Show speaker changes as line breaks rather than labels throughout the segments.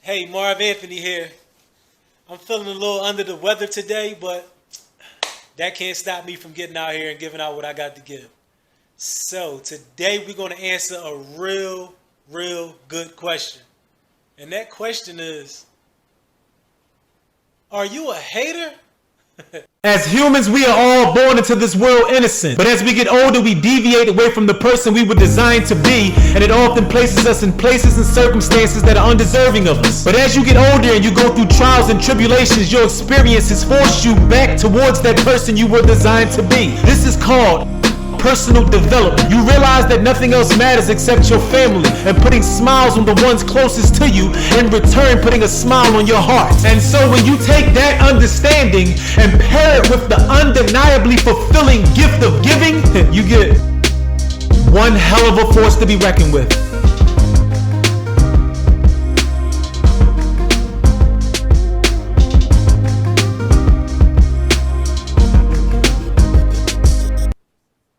Hey, Marv Anthony here. I'm feeling a little under the weather today, but that can't stop me from getting out here and giving out what I got to give. So today we're going to answer a real good question. And that question is, are you a hater?
As humans, we are all born into this world innocent. But as we get older, we deviate away from the person we were designed to be, and it often places us in places and circumstances that are undeserving of us. But as you get older and you go through trials and tribulations, your experiences force you back towards that person you were designed to be. This is called personal development. You realize that nothing else matters except your family, and putting smiles on the ones closest to you, in return putting a smile on your heart. And so when you take that understanding and pair it with the undeniably fulfilling gift of giving, you get one hell of a force to be reckoned with.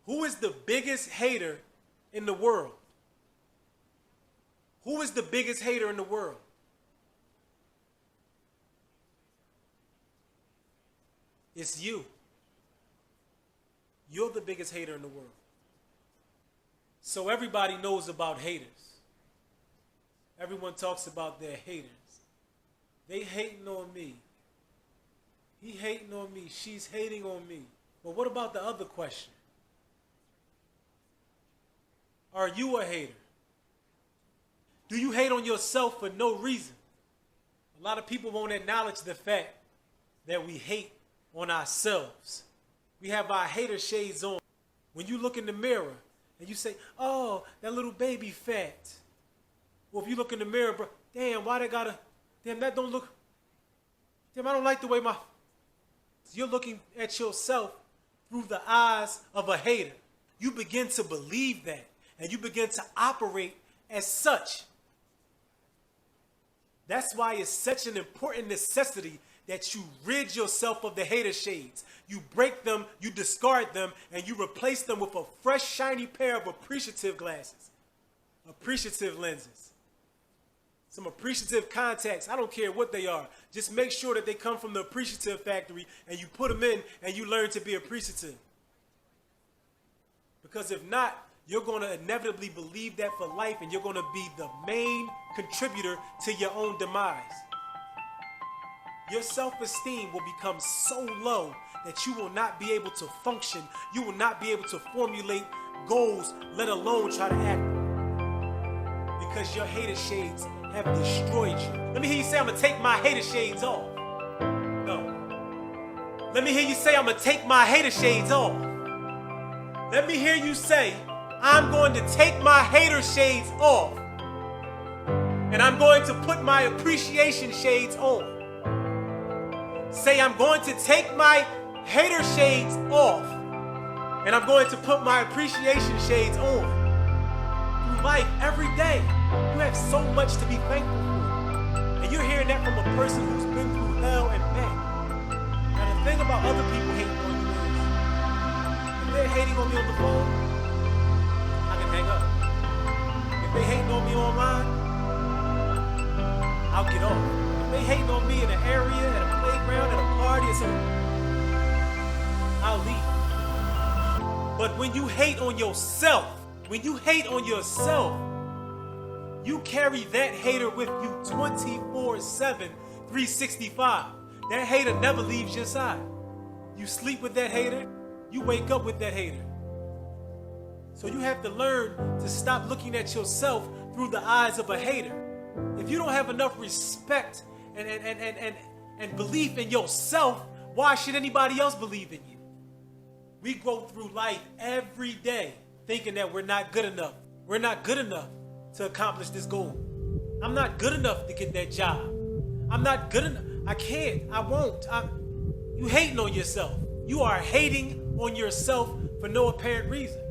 Who is the biggest hater in the world? Who is the biggest hater in the world? It's you. You're the biggest hater in the world. So everybody knows about haters. Everyone talks about their haters. They hating on me. He hating on me. She's hating on me. But what about the other question? Are you a hater? Do you hate on yourself for no reason? A lot of people won't acknowledge the fact that we hate on ourselves. We have our hater shades on. When you look in the mirror and you say, oh, that little baby fat. Well, if you look in the mirror, bro, damn, why they gotta, damn, that don't look, damn, I don't like the way my, you're looking at yourself through the eyes of a hater. You begin to believe that. And you begin to operate as such. That's why it's such an important necessity that you rid yourself of the hater shades. You break them, you discard them, and you replace them with a fresh, shiny pair of appreciative glasses. Appreciative lenses. Some appreciative contacts. I don't care what they are. Just make sure that they come from the appreciative factory and you put them in and you learn to be appreciative. Because if not, you're going to inevitably believe that for life, and you're going to be the main contributor to your own demise. Your self-esteem will become so low that you will not be able to function. You will not be able to formulate goals, let alone try to act. Because your hater shades have destroyed you. Let me hear you say, I'm going to take my hater shades off. No. Let me hear you say, I'm going to take my hater shades off. Let me hear you say, I'm going to take my hater shades off, and I'm going to put my appreciation shades on. Say, I'm going to take my hater shades off, and I'm going to put my appreciation shades on. Through life, every day, you have so much to be thankful for. And you're hearing that from a person who's been through hell and back. Now, the thing about other people hating on you is, if they're hating on me on the phone, hang up. If they hating on me online, I'll get off. If they hating on me in an area, at a playground, at a party, or something, I'll leave. But when you hate on yourself, you carry that hater with you 24/7, 365. That hater never leaves your side. You sleep with that hater, you wake up with that hater. So you have to learn to stop looking at yourself through the eyes of a hater. If you don't have enough respect and belief in yourself, why should anybody else believe in you? We go through life every day thinking that we're not good enough. We're not good enough to accomplish this goal. I'm not good enough to get that job. I'm not good enough. I can't. I won't. You hating on yourself. You are hating on yourself for no apparent reason.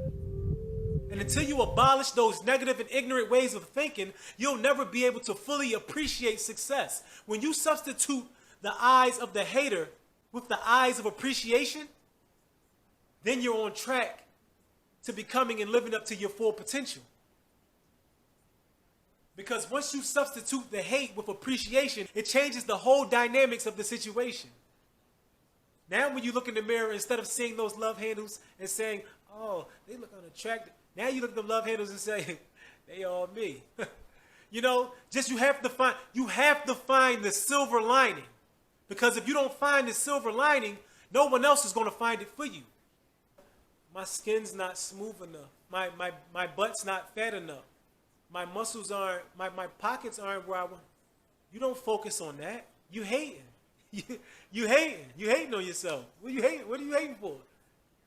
And until you abolish those negative and ignorant ways of thinking, you'll never be able to fully appreciate success. When you substitute the eyes of the hater with the eyes of appreciation, then you're on track to becoming and living up to your full potential. Because once you substitute the hate with appreciation, it changes the whole dynamics of the situation. Now when you look in the mirror, instead of seeing those love handles and saying, oh, they look unattractive, now you look at the love handles and say, they all me. You know, just you have to find the silver lining. Because if you don't find the silver lining, no one else is going to find it for you. My skin's not smooth enough. My butt's not fat enough. My muscles aren't, my pockets aren't where I want. You don't focus on that. You hating. You hating. You hating on yourself. What are you hating for?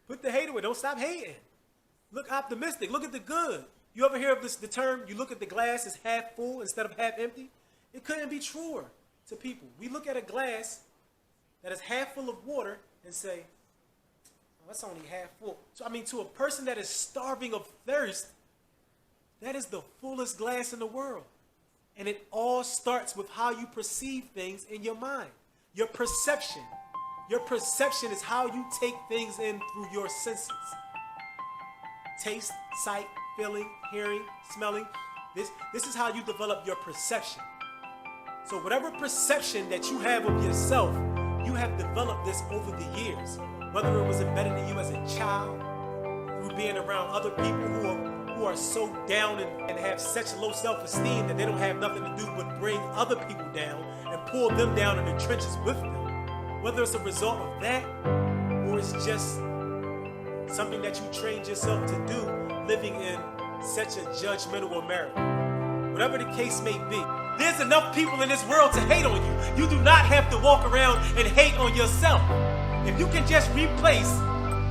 Put the hate away. Don't stop hating. Look optimistic. Look at the good. You ever hear of the term, you look at the glass as half full instead of half empty? It couldn't be truer to people. We look at a glass that is half full of water and say, oh, that's only half full. So, I mean, to a person that is starving of thirst, that is the fullest glass in the world. And it all starts with how you perceive things in your mind. Your perception. Your perception is how you take things in through your senses. Taste, sight, feeling, hearing, smelling. This is how you develop your perception. So whatever perception that you have of yourself, you have developed this over the years. Whether it was embedded in you as a child, through being around other people who are so down and have such low self-esteem that they don't have nothing to do but bring other people down and pull them down in the trenches with them. Whether it's a result of that or it's just something that you trained yourself to do living in such a judgmental America. Whatever the case may be, there's enough people in this world to hate on you. You do not have to walk around and hate on yourself. If you can just replace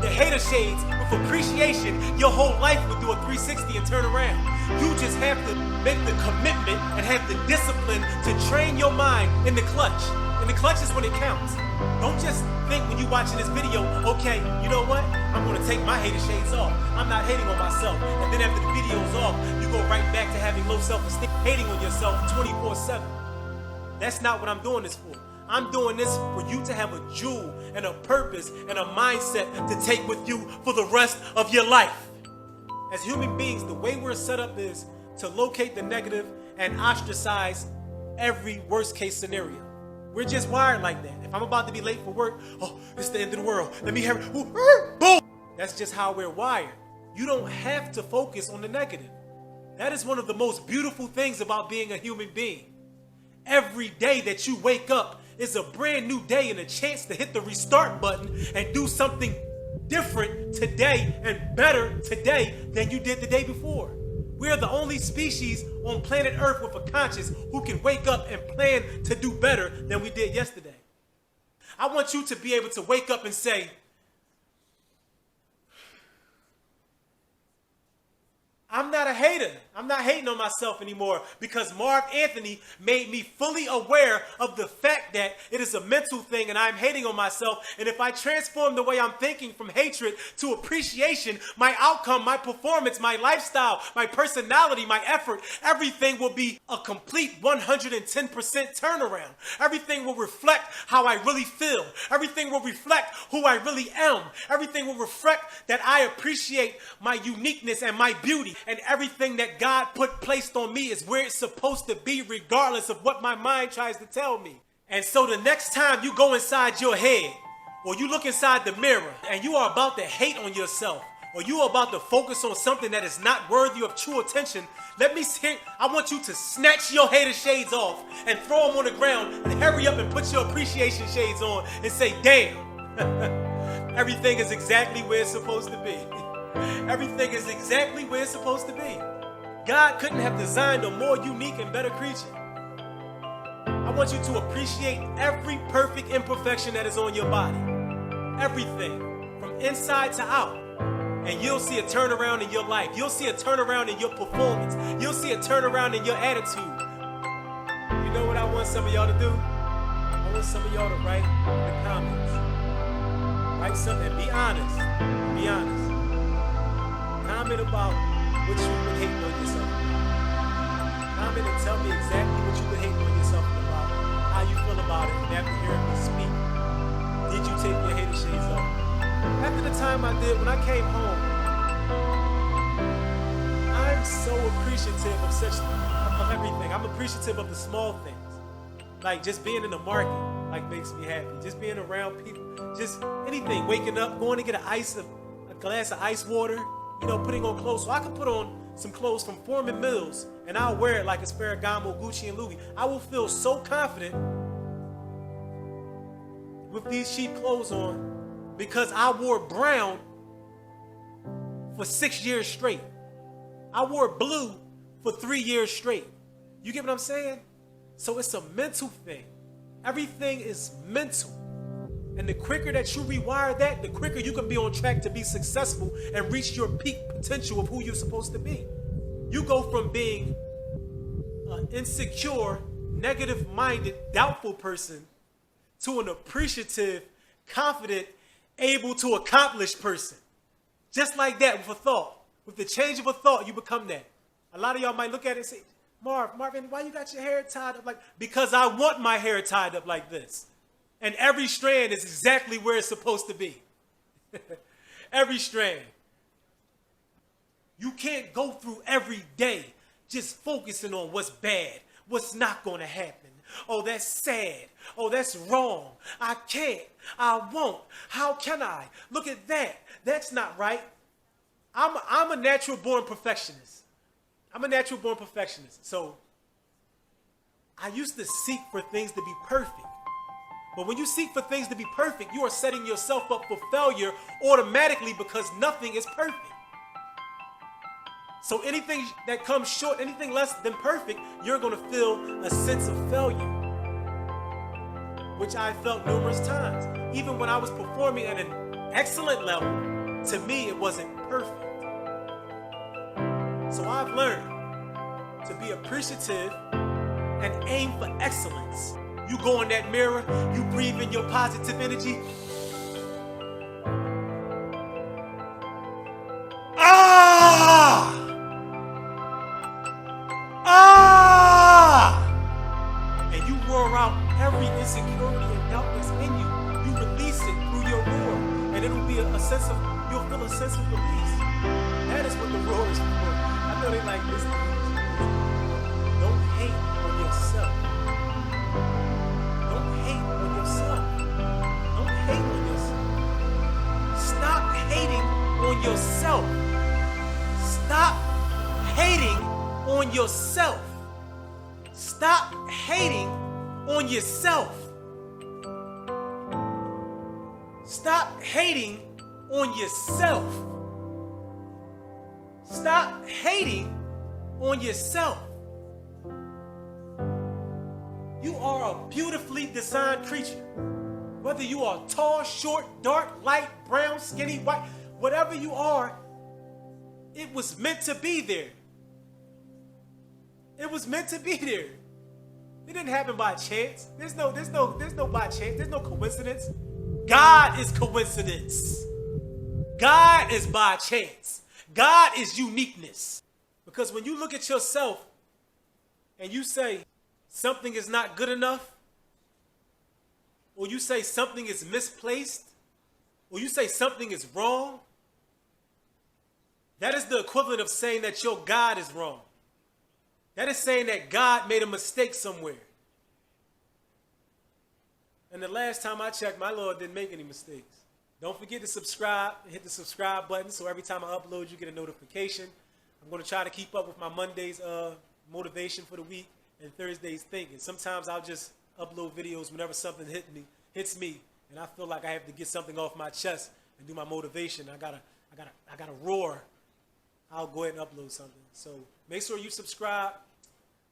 the hater shades with appreciation, your whole life would do a 360 and turn around. You just have to make the commitment and have the discipline to train your mind in the clutch. And the clutch is when it counts. Don't just think when you're watching this video, okay, you know what? I'm going to take my hater shades off. I'm not hating on myself. And then after the video's off, you go right back to having low self-esteem, hating on yourself 24/7. That's not what I'm doing this for. I'm doing this for you to have a jewel and a purpose and a mindset to take with you for the rest of your life. As human beings, the way we're set up is to locate the negative and ostracize every worst case scenario. We're just wired like that. If I'm about to be late for work, oh, it's the end of the world. Let me hear it. Boom! That's just how we're wired. You don't have to focus on the negative. That is one of the most beautiful things about being a human being. Every day that you wake up is a brand new day and a chance to hit the restart button and do something different today and better today than you did the day before. We are the only species on planet Earth with a conscience who can wake up and plan to do better than we did yesterday. I want you to be able to wake up and say, I'm not a hater. I'm not hating on myself anymore because Marv Anthony made me fully aware of the fact that it is a mental thing and I'm hating on myself. And if I transform the way I'm thinking from hatred to appreciation, my outcome, my performance, my lifestyle, my personality, my effort, everything will be a complete 110% turnaround. Everything will reflect how I really feel. Everything will reflect who I really am. Everything will reflect that I appreciate my uniqueness and my beauty. And everything that God placed on me is where it's supposed to be regardless of what my mind tries to tell me. And so the next time you go inside your head or you look inside the mirror and you are about to hate on yourself or you are about to focus on something that is not worthy of true attention, I want you to snatch your hater shades off and throw them on the ground and hurry up and put your appreciation shades on and say, damn, everything is exactly where it's supposed to be. Everything is exactly where it's supposed to be. God couldn't have designed a more unique and better creature. I want you to appreciate every perfect imperfection that is on your body. Everything, from inside to out. And you'll see a turnaround in your life. You'll see a turnaround in your performance. You'll see a turnaround in your attitude. You know what I want some of y'all to do? I want some of y'all to write in the comments. Write something. Be honest. Be honest. Comment about what you've been hating on yourself. Comment and tell me exactly what you've been hating on yourself about, how you feel about it, and after hearing me speak, did you take your hater shades off? After the time I did, when I came home, I'm so appreciative of about everything. I'm appreciative of the small things. Like just being in the market, like makes me happy. Just being around people, just anything. Waking up, going to get a glass of ice water, putting on clothes. So I can put on some clothes from Foreman Mills and I'll wear it like it's Ferragamo, Gucci, and Louis. I will feel so confident with these cheap clothes on because I wore brown for 6 years straight. I wore blue for 3 years straight. You get what I'm saying? So it's a mental thing. Everything is mental. And the quicker that you rewire that, the quicker you can be on track to be successful and reach your peak potential of who you're supposed to be. You go from being an insecure, negative-minded, doubtful person to an appreciative, confident, able to accomplish person. Just like that with a thought. With the change of a thought, you become that. A lot of y'all might look at it and say, Marv Anthony, why you got your hair tied up like? Because I want my hair tied up like this. And every strand is exactly where it's supposed to be. Every strand. You can't go through every day just focusing on what's bad, what's not going to happen. Oh, that's sad. Oh, that's wrong. I can't. I won't. How can I? Look at that. That's not right. I'm a natural born perfectionist. So I used to seek for things to be perfect. But when you seek for things to be perfect, you are setting yourself up for failure automatically because nothing is perfect. So anything that comes short, anything less than perfect, you're going to feel a sense of failure, which I felt numerous times. Even when I was performing at an excellent level, to me, it wasn't perfect. So I've learned to be appreciative and aim for excellence. You go in that mirror, you breathe in your positive energy. And you roar out every insecurity and doubt that's in you. You release it through your roar. And it'll be you'll feel a sense of release. That is what the roar is for. I know they like this. Don't hate on yourself. Don't hate on yourself. Don't hate on yourself. Stop hating on yourself. Stop hating on yourself. Stop hating on yourself. Stop hating on yourself. Stop hating on yourself. You are a beautifully designed creature. Whether you are tall, short, dark, light, brown, skinny, white, whatever you are, it was meant to be there. It was meant to be there. It didn't happen by chance. There's no by chance. There's no coincidence. God is coincidence. God is by chance. God is uniqueness. Because when you look at yourself and you say something is not good enough, or you say something is misplaced, or you say something is wrong, that is the equivalent of saying that your God is wrong. That is saying that God made a mistake somewhere. And the last time I checked, my Lord didn't make any mistakes. Don't forget to subscribe and hit the subscribe button so every time I upload, you get a notification. I'm going to try to keep up with my Mondays motivation for the week and Thursdays thinking. Sometimes I'll just upload videos whenever something hits me, and I feel like I have to get something off my chest and do my motivation. I gotta roar. I'll go ahead and upload something. So make sure you subscribe.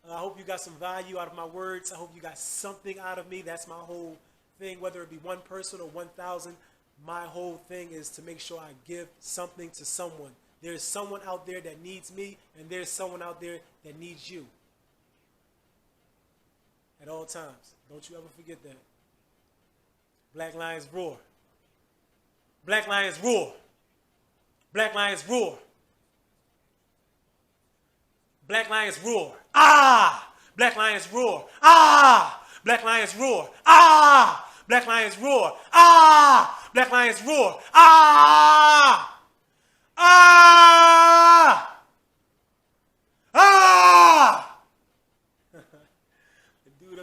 I hope you got some value out of my words. I hope you got something out of me. That's my whole thing, whether it be one person or 1,000. My whole thing is to make sure I give something to someone. There's someone out there that needs me, and there's someone out there that needs you. At all times. Don't you ever forget that. Black Lions roar. Black Lions roar. Black Lions roar. Black Lions roar. Ah! Black Lions roar. Ah! Black Lions roar. Ah! Black Lions roar. Ah! Black Lions roar. Ah! Ah! Ah!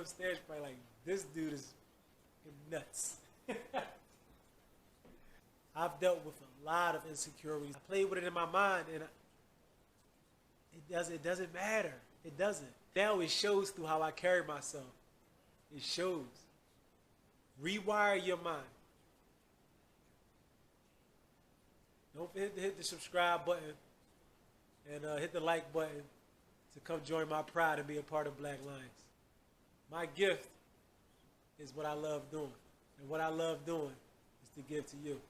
upstairs probably like, this dude is nuts. I've dealt with a lot of insecurities. I played with it in my mind, and it doesn't matter. It doesn't. Now it shows through how I carry myself. It shows. Rewire your mind. Don't forget to hit the subscribe button and hit the like button to come join my pride and be a part of Black Lions. My gift is what I love doing. And what I love doing is to give to you.